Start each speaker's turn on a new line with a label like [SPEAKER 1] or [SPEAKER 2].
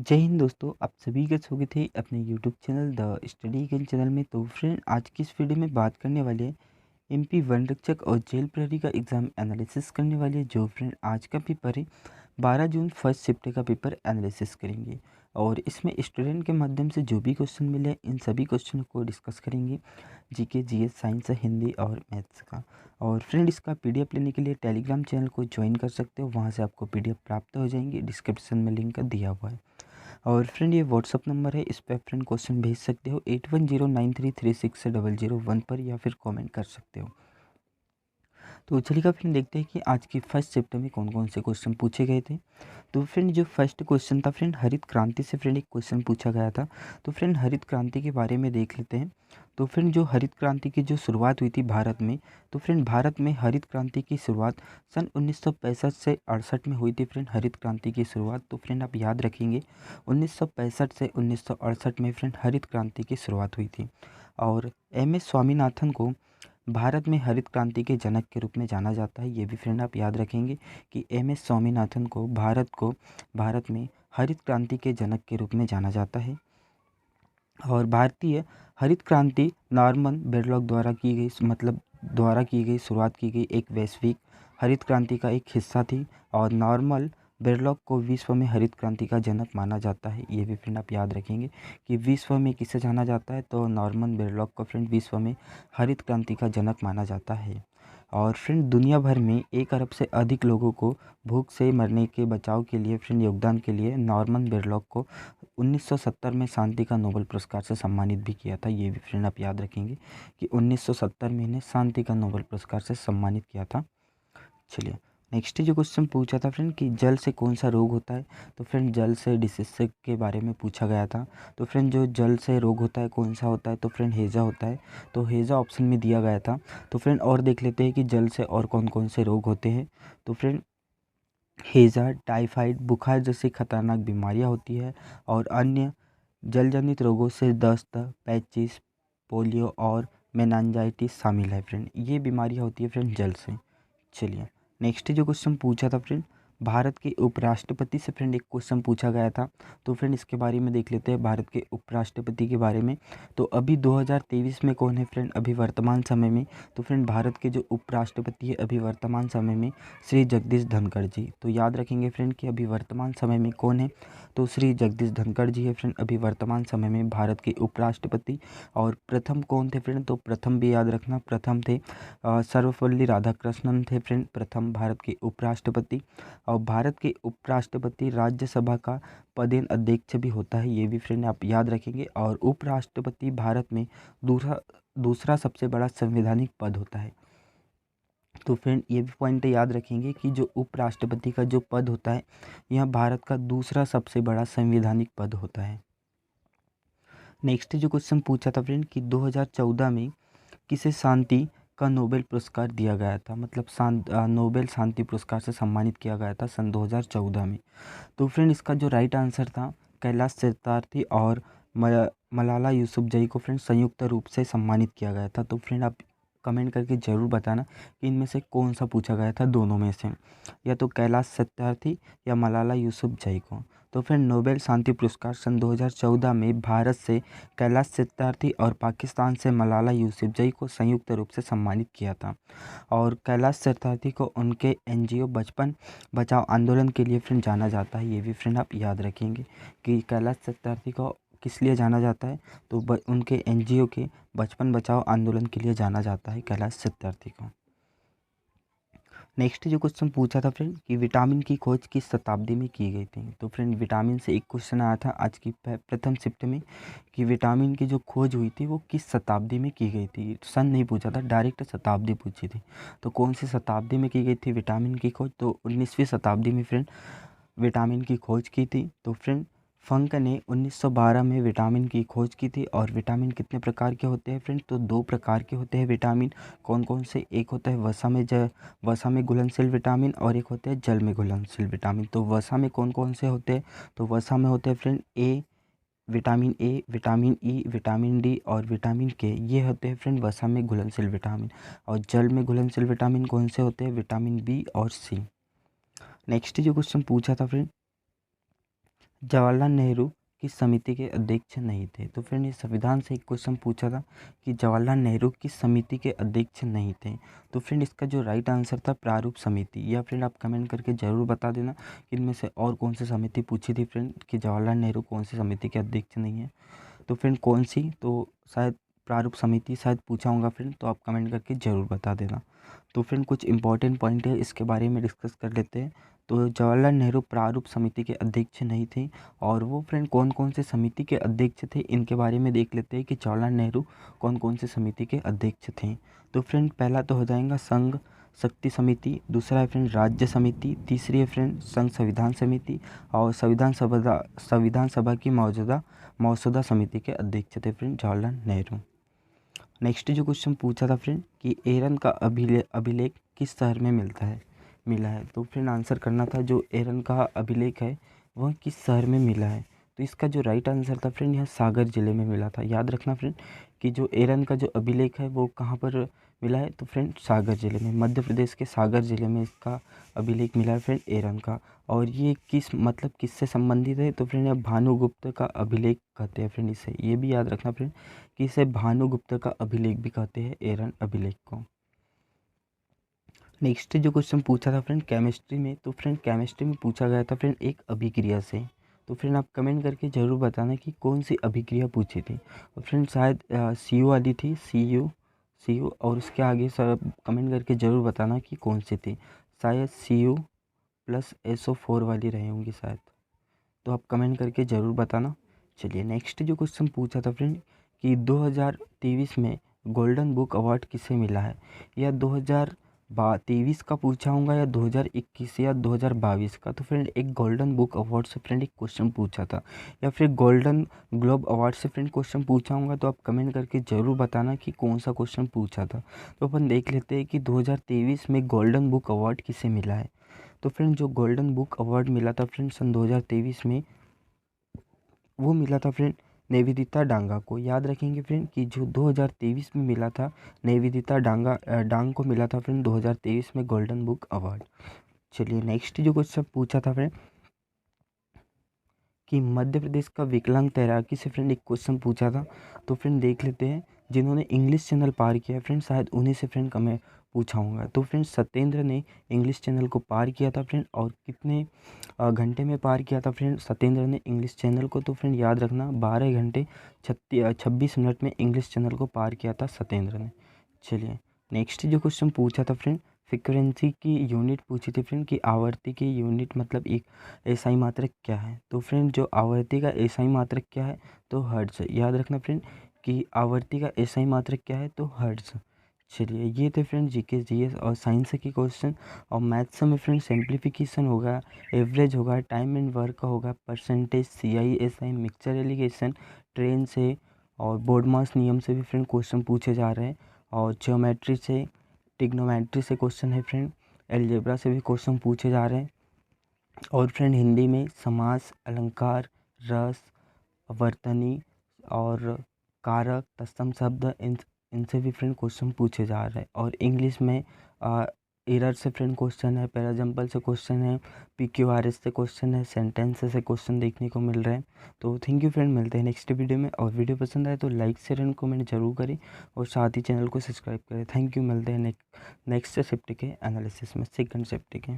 [SPEAKER 1] जय हिंद दोस्तों, आप सभी का स्वागत है अपने YouTube channel the study game channel में। तो फ्रेंड, आज की इस वीडियो में बात करने वाले हैं एमपी वन रक्षक और जेल प्रहरी का एग्ज़ाम एनालिसिस करने वाले हैं। जो फ्रेंड आज का पेपर है 12 जून फर्स्ट शिफ्ट का पेपर एनालिसिस करेंगे और इसमें स्टूडेंट के माध्यम से जो भी क्वेश्चन मिले इन सभी क्वेश्चन को डिस्कस करेंगे। जीके, जीएस, साइंस, हिंदी और मैथ्स का। और फ्रेंड, इसका पीडीएफ लेने के लिए टेलीग्राम चैनल को ज्वाइन कर सकते हो, वहाँ से आपको पीडीएफ प्राप्त हो जाएंगे। डिस्क्रिप्शन में लिंक दिया हुआ है। और फ्रेंड, ये व्हाट्सअप नंबर है, इस पर फ्रेंड क्वेश्चन भेज सकते हो 8109336001 पर, या फिर कमेंट कर सकते हो। तो चलिएगा फ्रेंड, देखते हैं कि आज की फर्स्ट चैप्टर में कौन कौन से क्वेश्चन पूछे गए थे। तो फ्रेंड, जो फर्स्ट क्वेश्चन था फ्रेंड, हरित क्रांति से फ्रेंड एक क्वेश्चन पूछा गया था। तो फ्रेंड, हरित क्रांति के बारे में देख लेते हैं। तो फ्रेंड, जो हरित क्रांति की जो शुरुआत हुई थी भारत में, तो फ्रेंड भारत में हरित क्रांति की शुरुआत सन 1965 से 68 में हुई थी। फ्रेंड, हरित क्रांति की शुरुआत, तो फ्रेंड आप याद रखेंगे 1965 से 1968 में फ्रेंड हरित क्रांति की शुरुआत हुई थी। और एम एस स्वामीनाथन को भारत में हरित क्रांति के जनक के रूप में जाना जाता है। ये भी फ्रेंड आप याद रखेंगे कि एम एस स्वामीनाथन को भारत में हरित क्रांति के जनक के रूप में जाना जाता है। और भारतीय हरित क्रांति नॉर्मन बोरलॉग द्वारा की गई शुरुआत की गई एक वैश्विक हरित क्रांति का एक हिस्सा थी। और नॉर्मन बोरलॉग को विश्व में हरित क्रांति का जनक माना जाता है। ये भी फ्रेंड आप याद रखेंगे कि विश्व में किसे जाना जाता है, तो नॉर्मन बोरलॉग को फ्रेंड विश्व में हरित क्रांति का जनक माना जाता है। और फ्रेंड, दुनिया भर में 1 अरब से अधिक लोगों को भूख से मरने के बचाव के लिए फ्रेंड योगदान के लिए नॉर्मन बोरलॉग को 1970 में शांति का नोबेल पुरस्कार से सम्मानित भी किया था। ये भी फ्रेंड आप याद रखेंगे कि 1970 में इन्हें शांति का नोबेल पुरस्कार से सम्मानित किया था। चलिए, नेक्स्ट जो क्वेश्चन पूछा था फ्रेंड कि जल से कौन सा रोग होता है। तो फ्रेंड, जल से डिसीज के बारे में पूछा गया था। तो फ्रेंड, जो जल से रोग होता है कौन सा होता है, तो फ्रेंड हैजा होता है। तो हैजा ऑप्शन में दिया गया था। तो फ्रेंड, और देख लेते हैं कि जल से और कौन कौन से रोग होते हैं। तो फ्रेंड, हैजा, टाइफाइड, बुखार जैसी खतरनाक बीमारियां होती है। और अन्य जल जनित रोगों से दस्त, पैचिस, पोलियो और मेनांजाइटिस शामिल है। फ्रेंड, ये बीमारियां होती है फ्रेंड जल से। चलिए, नेक्स्ट जो क्वेश्चन पूछा था फ्रेंड, भारत के उपराष्ट्रपति से फ्रेंड एक क्वेश्चन पूछा गया था। तो फ्रेंड, इसके बारे में देख लेते हैं, भारत के उपराष्ट्रपति के बारे में। तो अभी 2023 में कौन है फ्रेंड, अभी वर्तमान समय में। तो फ्रेंड, भारत के जो उपराष्ट्रपति है अभी वर्तमान समय में श्री जगदीश धनखड़ जी। तो याद रखेंगे फ्रेंड कि अभी वर्तमान समय में कौन है, तो श्री जगदीश धनखड़ जी है फ्रेंड अभी वर्तमान समय में भारत के उपराष्ट्रपति। और प्रथम कौन थे फ्रेंड, तो प्रथम भी याद रखना, प्रथम थे सर्वपल्ली राधाकृष्णन थे फ्रेंड प्रथम भारत के उपराष्ट्रपति। और भारत के उपराष्ट्रपति राज्यसभा का पदेन अध्यक्ष भी होता है। ये भी फ्रेंड आप याद रखेंगे। और उपराष्ट्रपति भारत में दूसरा दूसरा सबसे बड़ा संवैधानिक पद होता है। तो फ्रेंड, ये भी पॉइंट याद रखेंगे कि जो उपराष्ट्रपति का जो पद होता है यह भारत का दूसरा सबसे बड़ा संवैधानिक पद होता है। नेक्स्ट जो क्वेश्चन पूछा था फ्रेंड कि 2014 में किसे शांति का नोबेल पुरस्कार दिया गया था, मतलब नोबेल शांति पुरस्कार से सम्मानित किया गया था सन 2014 में। तो फ्रेंड, इसका जो राइट आंसर था कैलाश सत्यार्थी और मलाला यूसुफजई को फ्रेंड संयुक्त रूप से सम्मानित किया गया था। तो फ्रेंड, आप कमेंट करके ज़रूर बताना कि इनमें से कौन सा पूछा गया था दोनों में से, या तो कैलाश सत्यार्थी या मलाला यूसुफजई को। तो फ्रेंड, नोबेल शांति पुरस्कार सन 2014 में भारत से कैलाश सत्यार्थी और पाकिस्तान से मलाला यूसुफजई को संयुक्त रूप से सम्मानित किया था। और कैलाश सत्यार्थी को उनके एनजीओ बचपन बचाओ आंदोलन के लिए फ्रेंड जाना जाता है। ये भी फ्रेंड आप याद रखेंगे कि कैलाश सत्यार्थी को किस लिए जाना जाता है, तो उनके एनजीओ के बचपन बचाओ आंदोलन के लिए जाना जाता है कैलाश सत्यार्थी को। नेक्स्ट जो क्वेश्चन पूछा था फ्रेंड कि विटामिन की खोज किस शताब्दी में की गई थी। तो फ्रेंड, विटामिन से एक क्वेश्चन आया था आज की प्रथम शिफ्ट में कि विटामिन की जो खोज हुई थी वो किस शताब्दी में की गई थी। सन नहीं पूछा था, डायरेक्ट शताब्दी पूछी थी। तो कौन सी शताब्दी में की गई थी विटामिन की खोज, तो 19वीं शताब्दी में फ्रेंड विटामिन की खोज की थी। तो फ्रेंड, फंक ने 1912 में विटामिन की खोज की थी। और विटामिन कितने प्रकार के होते हैं फ्रेंड, तो 2 प्रकार के होते हैं विटामिन। कौन कौन से, एक होता है वसा में घुलनशील विटामिन और एक होता है जल में घुलनशील विटामिन। तो वसा में कौन कौन से होते हैं, तो वसा में होते हैं friend vitamin A, vitamin E, vitamin D और विटामिन के, ये होते हैं फ्रेंड वसा में घुलनशील विटामिन। और जल में घुलनशील विटामिन कौन से होते हैं, विटामिन बी और सी। नेक्स्ट जो क्वेश्चन पूछा था फ्रेंड जवाहरलाल नेहरू किस समिति के अध्यक्ष नहीं थे? तो फ्रेंड ये संविधान से एक क्वेश्चन पूछा था कि जवाहरलाल नेहरू किस समिति के अध्यक्ष नहीं थे? तो फ्रेंड इसका जो राइट आंसर था प्रारूप समिति। या फ्रेंड आप कमेंट करके ज़रूर बता देना कि इनमें से और कौन सी समिति पूछी थी फ्रेंड कि जवाहरलाल नेहरू कौन सी समिति के अध्यक्ष नहीं है। तो फ्रेंड कौन सी, तो शायद प्रारूप समिति शायद पूछा होगा फ्रेंड, तो आप कमेंट करके ज़रूर बता देना। तो फ्रेंड कुछ इंपॉर्टेंट पॉइंट है, इसके बारे में डिस्कस कर लेते हैं। तो जवाहरलाल नेहरू प्रारूप समिति के अध्यक्ष नहीं थे, और वो फ्रेंड कौन कौन से समिति के अध्यक्ष थे इनके बारे में देख लेते हैं कि जवाहरलाल नेहरू कौन कौन से समिति के अध्यक्ष थे। तो फ्रेंड पहला तो हो जाएगा संघ शक्ति समिति, दूसरा है फ्रेंड राज्य समिति, तीसरी है फ्रेंड संघ संविधान समिति, और संविधान सभा की मौजूदा समिति के अध्यक्ष थे फ्रेंड जवाहरलाल नेहरू। नेक्स्ट जो क्वेश्चन पूछा था फ्रेंड कि एरन का अभिलेख किस शहर में मिला है। तो फ्रेंड आंसर करना था जो एरन का अभिलेख है वह किस शहर में मिला है। तो इसका जो राइट आंसर था फ्रेंड यह सागर जिले में मिला था। याद रखना फ्रेंड कि जो एरन का जो अभिलेख है वो कहाँ पर मिला है, तो फ्रेंड सागर जिले में, मध्य प्रदेश के सागर जिले में इसका अभिलेख मिला है फ्रेंड एरन का। और ये किससे संबंधित है, तो फ्रेंड यह भानुगुप्त का अभिलेख कहते हैं फ्रेंड इसे। ये भी याद रखना फ्रेंड कि इसे भानुगुप्त का अभिलेख भी कहते हैं एरन अभिलेख को। नेक्स्ट जो क्वेश्चन पूछा था फ्रेंड केमिस्ट्री में, तो फ्रेंड केमिस्ट्री में पूछा गया था फ्रेंड एक अभिक्रिया से। तो फ्रेंड आप कमेंट करके ज़रूर बताना कि कौन सी अभिक्रिया पूछी थी। और फ्रेंड शायद सी यू वाली थी, सी यू और उसके आगे सब कमेंट करके ज़रूर बताना कि कौन सी थी। शायद CU + SO4 वाली रही होंगी शायद, तो आप कमेंट करके ज़रूर बताना। चलिए नेक्स्ट जो क्वेश्चन पूछा था फ्रेंड कि 2023 में गोल्डन बुक अवार्ड किसे मिला है। या 2023 का पूछा होगा या 2021 या 2022 का। तो फ्रेंड एक गोल्डन बुक अवार्ड से फ्रेंड एक क्वेश्चन पूछा था, या फिर गोल्डन ग्लोब अवार्ड से फ्रेंड क्वेश्चन पूछा होगा, तो आप कमेंट करके ज़रूर बताना कि कौन सा क्वेश्चन पूछा था। तो अपन देख लेते हैं कि 2023 में गोल्डन बुक अवार्ड किसे मिला है। तो फ्रेंड जो गोल्डन बुक अवार्ड मिला था फ्रेंड सन 2023 में, वो मिला था फ्रेंड निवेदिता डांगा को। याद रखेंगे फ्रेंड कि जो 2023 में मिला था निवेदिता डांग को मिला था फ्रेंड 2023 में गोल्डन बुक अवार्ड। चलिए नेक्स्ट जो क्वेश्चन पूछा था फ्रेंड कि मध्य प्रदेश का विकलांग तैराकी से फ्रेंड एक क्वेश्चन पूछा था। तो फ्रेंड देख लेते हैं, जिन्होंने इंग्लिश चैनल पार किया है फ्रेंड शायद उन्हीं से फ्रेंड हमें पूछा होगा। तो फ्रेंड सत्येंद्र ने इंग्लिश चैनल को पार किया था फ्रेंड, और कितने घंटे में पार किया था फ्रेंड सत्येंद्र ने इंग्लिश चैनल को। तो फ्रेंड याद रखना 12 घंटे 26 मिनट में इंग्लिश चैनल को पार किया था सत्येंद्र ने। चलिए नेक्स्ट जो क्वेश्चन पूछा था फ्रेंड फ्रीक्वेंसी की यूनिट पूछी थी फ्रेंड कि आवर्ती की यूनिट मतलब एक एसआई मात्रक क्या है। तो फ्रेंड जो आवर्ती का एसआई मात्रक क्या है, तो हर्ट्ज। याद रखना फ्रेंड कि आवर्ती का एसआई मात्रक क्या है, तो हर्ट्ज। चलिए ये थे फ्रेंड जीके जीएस और साइंस के क्वेश्चन। और मैथ्स में फ्रेंड सिंप्लीफिकेशन होगा, एवरेज होगा, टाइम एंड वर्क का होगा, percentage, CISI, mixture allegation, train से और बोर्ड मास नियम से भी फ्रेंड क्वेश्चन पूछे जा रहे हैं। और ज्योमेट्री से, ट्रिग्नोमेट्री से क्वेश्चन है फ्रेंड, अलजेब्रा से भी क्वेश्चन पूछे जा रहे हैं। और फ्रेंड हिंदी में समास, अलंकार, रस, वर्तनी और कारक, तत्सम शब्द, इनसे भी फ्रेंड क्वेश्चन पूछे जा रहे हैं। और इंग्लिश में एरर से फ्रेंड क्वेश्चन है, पैराजम्पल से क्वेश्चन है, PQRS से क्वेश्चन है, सेंटेंस से क्वेश्चन देखने को मिल रहे हैं। तो थैंक यू फ्रेंड, मिलते हैं नेक्स्ट वीडियो में। और वीडियो पसंद आए तो लाइक शेयर एंड कमेंट जरूर करें, और साथ ही चैनल को सब्सक्राइब करें। थैंक यू, मिलते हैं नेक्स्ट शिफ्ट के एनालिसिस में, सेकंड शिफ्ट के।